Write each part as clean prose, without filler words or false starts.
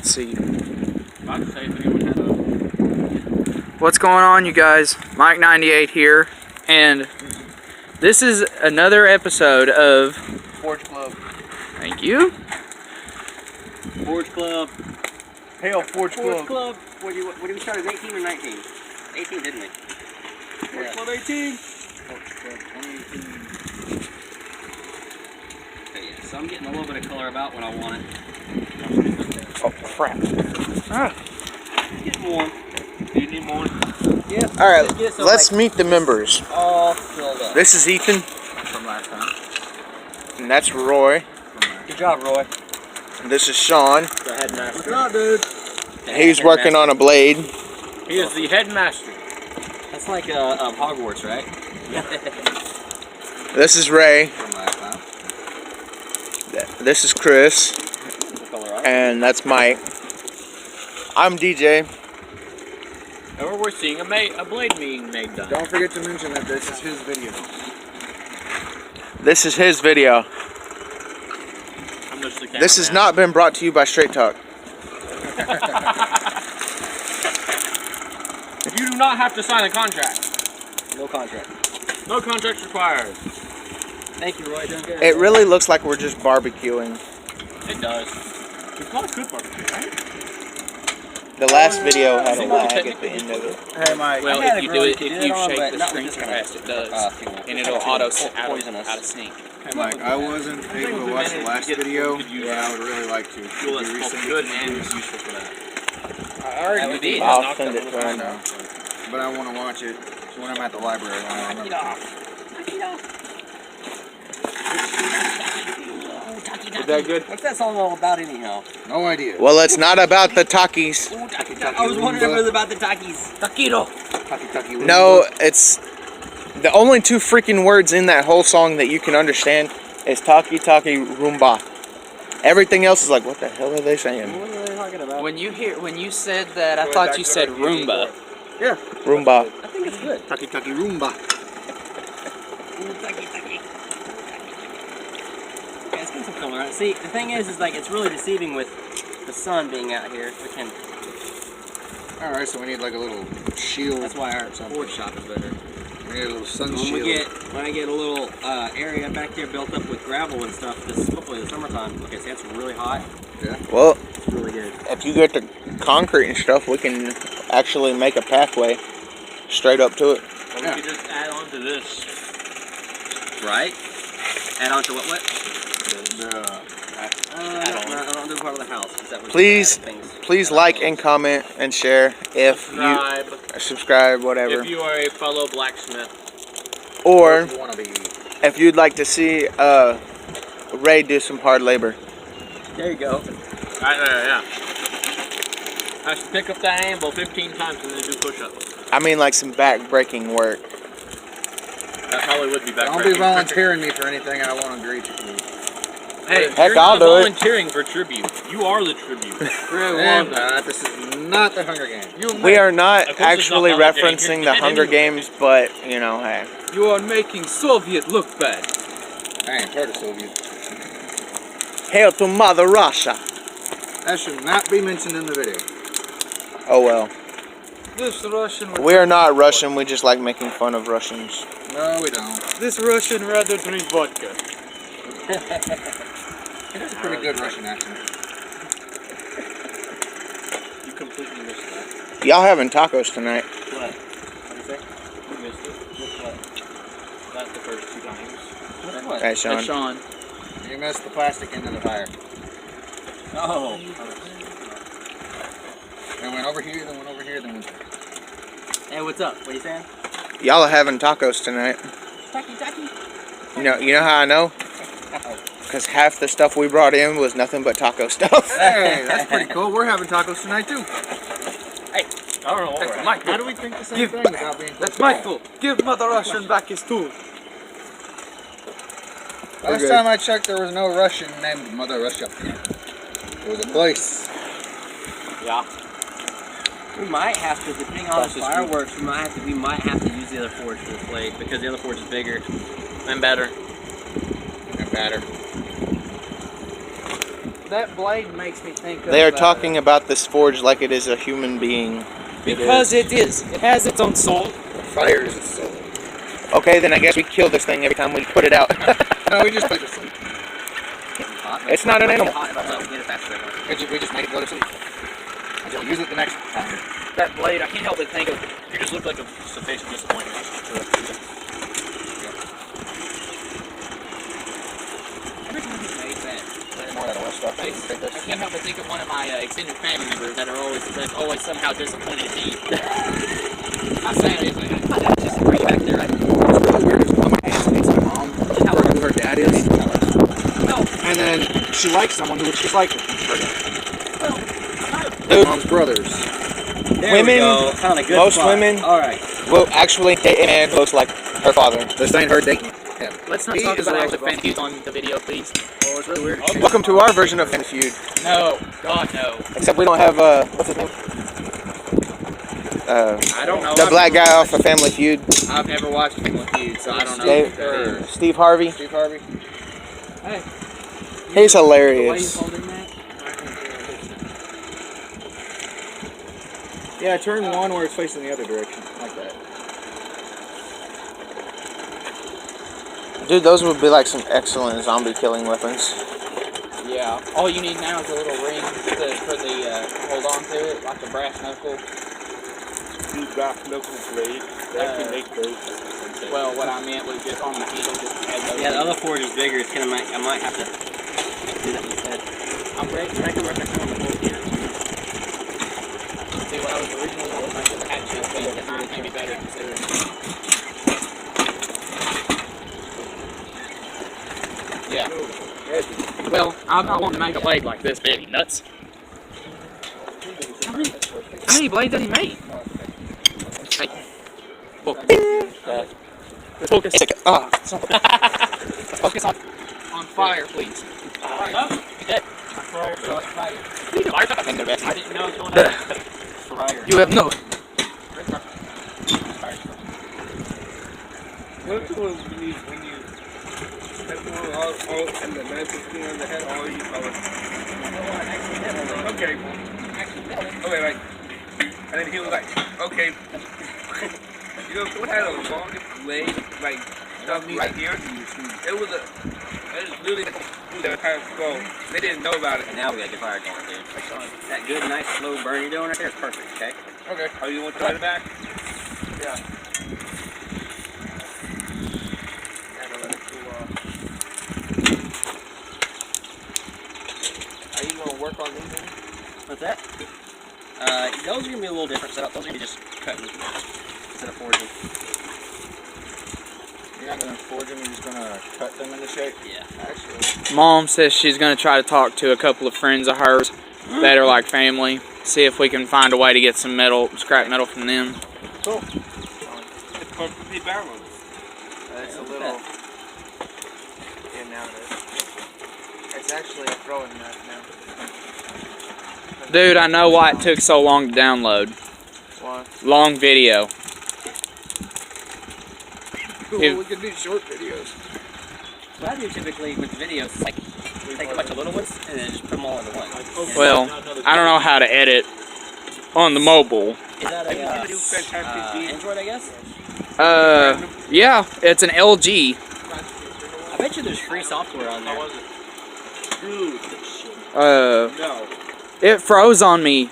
Let's see. I'd say if anyone had a... What's going on, you guys? Mike98 here, and this is another episode of Forge Club. Thank you. Forge Club. Hail Forge Club. Club. What did we start at 18 or 19? 18, didn't we? Forge Club 18. Forge Club 2018. Okay, yeah, so I'm getting a little bit of color about when I want it. Oh, crap. Ah. Getting warm. Do you need more? Yeah. Alright, let's meet the members. All filled up. This is Ethan, From last time. and that's Roy. Good job, Roy. And this is Sean. The headmaster. What's up, dude? He's working on a blade. He is the headmaster. That's like Hogwarts, right? This is Ray. From last time. This is Chris. The color on it. And that's Mike. I'm DJ. And we're seeing a blade being made done. Don't forget to mention that this is his video. This is his video. I'm just the This has cameraman. not been brought to you by Straight Talk. You do not have to sign a contract. No contract. No contracts required. Thank you, Roy. Doing good. It really looks like we're just barbecuing. It does. It's not a good barbecue, right? The last video had a lag at the end of it. Hey, Mike. Well, I had if a you grill do it, kid if in you it on, shake but the not string with too this fast, it does. fuel. And it'll auto poisonous. out of sync. Hey, Mike, I wasn't able to watch the last video, but I would really like to. Fuel Could you that's both resend good it? and is useful for that. I already did, I'll send it to I him. know. But I want to watch it when I'm at the library. I Knock it off. Knock it off. Is that good? What's that song all about anyhow? No idea. Well, it's not about the Takis. I was wondering if it was about the Takis. Taquito. Taki No, it's the only two freaking words in that whole song that you can understand is Taki Taki Rumba. Everything else is like, what the hell are they saying? What are they talking about? When you said that, I thought you said Roomba. Yeah. Roomba. I think it's good. Taki Roomba. Yeah, it's getting some color on it. See, the thing is like it's really deceiving with the sun being out here. We can. Alright, so we need like a little shield. That's why our board shop is better. We need a little sun When shield. when I get a little area back there built up with gravel and stuff, this hopefully the summertime. Okay, see, it's really hot. Yeah. Well, It's really good. if you get the concrete and stuff, we can actually make a pathway straight up to it. Or we could just add on to this. Right? Add on to what? Add on. I don't do part of the house. Is that what Please, you add things? please like and comment and share if Subscribe. you subscribe, whatever. If you are a fellow blacksmith. Or You want to be. if you'd like to see Ray do some hard labor. There you go. Right there, yeah. Has to pick up that anvil 15 times and then do push-ups. I mean, like some back-breaking work. That probably would be back. Don't be volunteering me for anything I won't agree to. Hey, Heck, you're I'll not do it. volunteering for tribute. You are the tribute. And this is not the Hunger Games. We are not Of course it's actually not Hunger Games. referencing You're the Hunger kidding. Games, but, you know, hey. You are making Soviet look bad. I ain't heard of Soviet. Hail to Mother Russia. That should not be mentioned in the video. Oh well. This Russian. We are not Russian, we just like making fun of Russians. No, we don't. This Russian rather drink vodka. It's a pretty good Russian accent. You completely missed that. Y'all having tacos tonight. What? What did you say? You missed it. That's the first 2 times. What? Hey, Sean. That's Sean. You missed the plastic into the fire. Oh. It went over here, then went over here, then went. Hey, what's up? What are you saying? Y'all are having tacos tonight. Taki. You know how I know? Because half the stuff we brought in was nothing but taco stuff. Hey, that's pretty cool. We're having tacos tonight too. I don't know what we're Mike, how do we think the same thing without being? That's Michael. Give Mother Russian back his tool. Last good. time I checked, there was no Russian named Mother Russia. It was a place. Yeah. We might have to, depending on the fireworks, we might have to use the other forge for this blade because the other forge is bigger. And better. And batter. That blade makes me think of... They are talking about this forge like it is a human being. Because it is. It has its own soul. Fire is a soul. Okay, then I guess we kill this thing every time we put it out. No, we just put it to sleep. It's not an animal. We just make it go to sleep. Until we use it the next time. That blade, I can't help but think of. You just look like a sufficient disappointment. More out of stuff. I can't help but think of one of my extended family members that's always somehow disappointed in me. I say it, That's just right back there. It's really weird is one of my aunts hates my mom. Where her dad is. And then she likes someone who looks just like her. Mom's brothers. There Women, we go. Found a good most spot. women- All right. Well, actually, date a man who looks like her father. They're saying her dating him. let's not He talk is about a active robot. fan feud on the video, please. Well, it's really weird. Welcome to our version of Family Feud. No, God, no. Except we don't have, what's his name? I don't know. The black guy off of Family Feud. I've never watched Family Feud, so I don't know. Steve Harvey. Steve Harvey. Hey. He's The way hilarious. he's holding that. Yeah, turn one where it's facing the other direction. Like that. Dude, those would be like some excellent zombie killing weapons. Yeah. All you need now is a little ring for the hold on to it, like a brass knuckle. You got knuckle blade. That can make those. Well, what I meant was just on the handle, just add those. Yeah, the other forge is bigger. It's gonna I might have to do that instead. I'm ready to make a record on the board here. See what I was originally going to make the hatchet, but the time may be better considering. Yeah. Well, I'm not wanting to make a blade like this big, you nuts. How many blades does he make? Hey. Focus. Focus on fire, please. I didn't know it was going to You have no. What's the one when you have one all and the knife is on the head, all you call it? Okay. Okay, like, and then he was like, okay. You know, someone had a longest blade, like, stuff right here. It was literally that kind of skull. They didn't know about it. And now we got your fire going, dude. That good, nice, slow burn you're doing right there is perfect, okay? Okay. Oh, you want to try it back? Yeah. Gotta let it cool off. Are you gonna work on these? What's that? Those are gonna be a little different setup. Those are gonna be just cutting instead of forging. You're not going to forge them, you're just going to cut them into shape? Yeah. Actually. Mom says she's going to try to talk to a couple of friends of hers that are like family. See if we can find a way to get some metal, scrap metal from them. Cool. It's perfectly balanced. It's a little. Yeah, now it is. It's actually a throwing knife now. Dude, I know why it took so long to download. Why? Long video. Cool, If- we could do short videos. What I do typically with videos is like take a bunch of little ones and then just put them all into one. Well, I don't know how to edit on the mobile. Is that a Android, I guess? Yeah, it's an LG. I bet you there's free software on there. No. It froze on me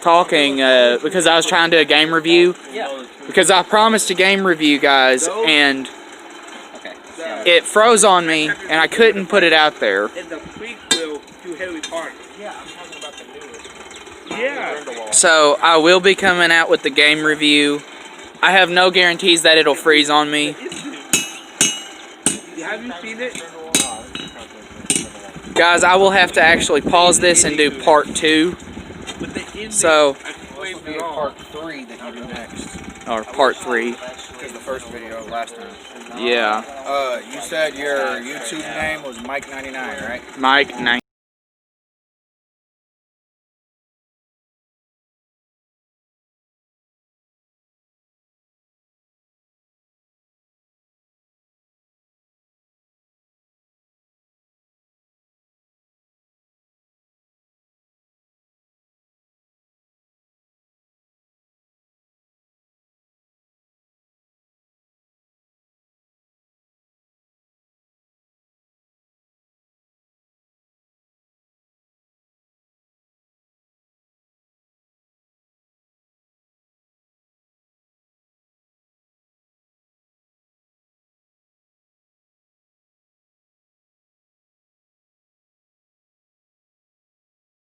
talking because I was trying to do a game review. Yeah. Because I promised a game review, guys, and Okay. it froze on me, and I couldn't put it out there. And the prequel to Harry Potter. Yeah, I'm talking about the newest. Yeah. So I will be coming out with the game review. I have no guarantees that it'll freeze on me. Have you seen it? Guys, I will have to actually pause this and do part 2. But the ending, So, I explained It'll be it all. part 3 that you do next. or part 3. Because the first video last time. Yeah. You said your YouTube name was Mike99, right? Mike 99.